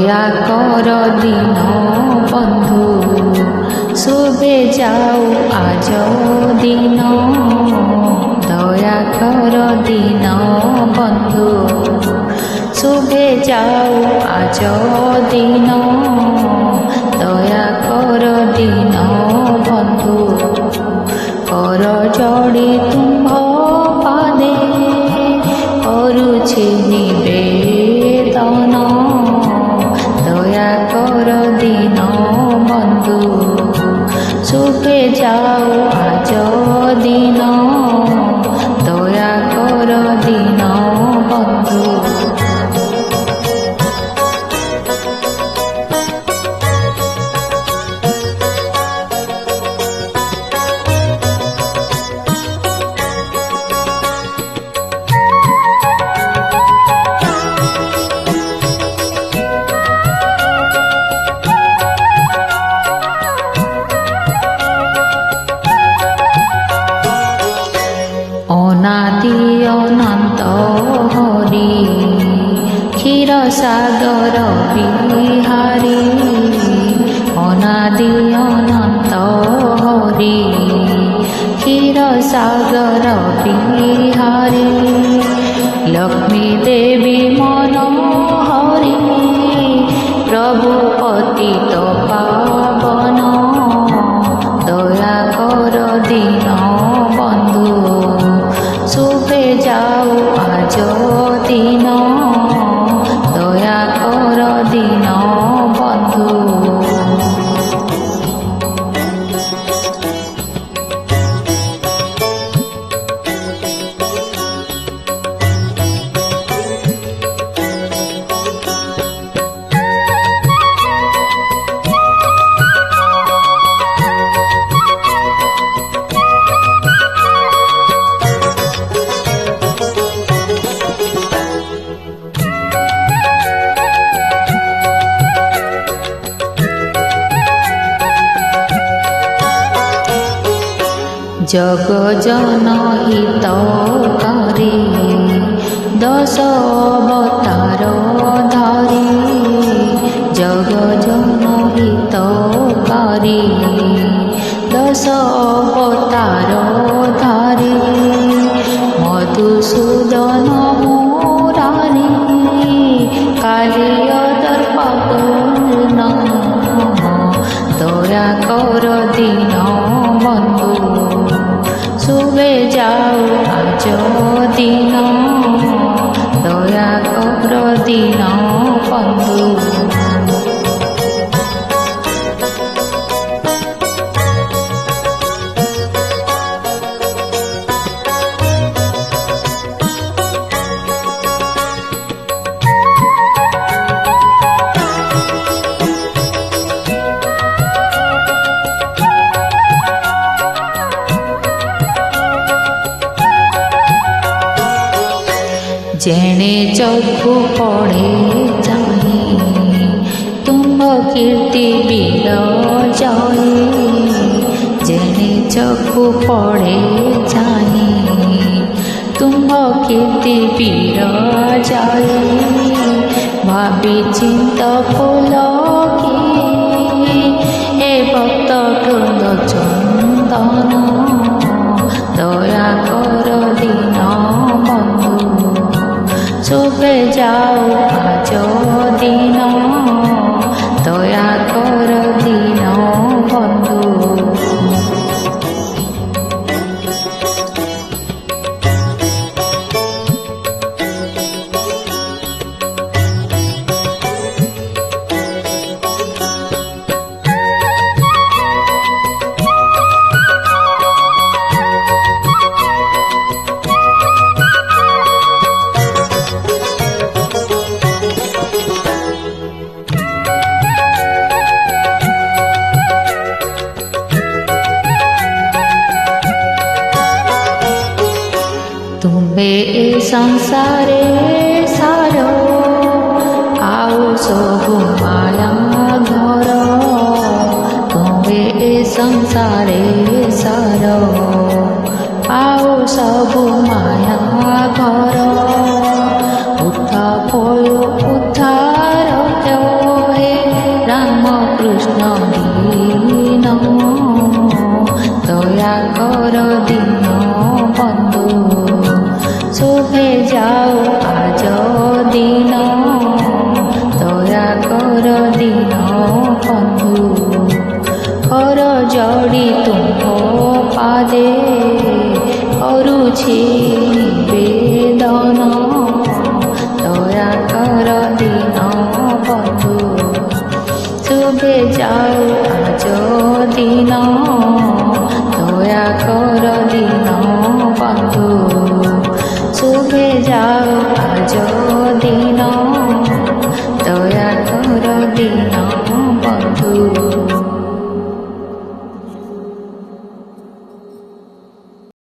দয়া কর দিন বন্ধু শুভে যাও আজ দিন দয়া কর দিন বন্ধু শুভে যাও আজ দিন দয়া কর দিন বন্ধু কর জড়ি তুম্ভ পাদে করুছি নিবেদন দয়া কর দিন বন্ধু শুভে যাও আজ দিন দয়া কর দিন বন্ধু অনাদি অনন্ত হরি ক্ষীরসাগর বিহারী অনাদি অনন্ত হরি ক্ষীরসাগর বিহারী লক্ষ্মী দেবী মনোহরি প্রভু পতিত পাবন দয়া কর দিন বন্ধু শুভে যাও আজ দিন দয়া কর দিন বন্ধু জগ জনহিতকারী দশ অবতার ধরি জগ জনহিতকারী দশ অবতার ধরি মধুসূদন মুরারি কালিয় দর্পপূর্ণ দয়া কর দিন বন্ধু শুভে যাও আজ দিন দয়া কর দিন বন্ধু जेणे चक्षु पड़े चाहे तुम्भ कीर्ति बिराजाए जेणे चक्षु पड़े चाहे तुम्भ कीर्ति बिराजाए भावी चिंत पुलकी हे भक्त वृंद चंदन दया कर दिन बंधु शुभे जाओ आज दिन दया कर दिन बंधु तुम्बे ए संसारे सारो आओ सबु माया घर तुम्बे ए संसारे सारो आओ सबु माया घर उठा पयो उद्धार মদিনা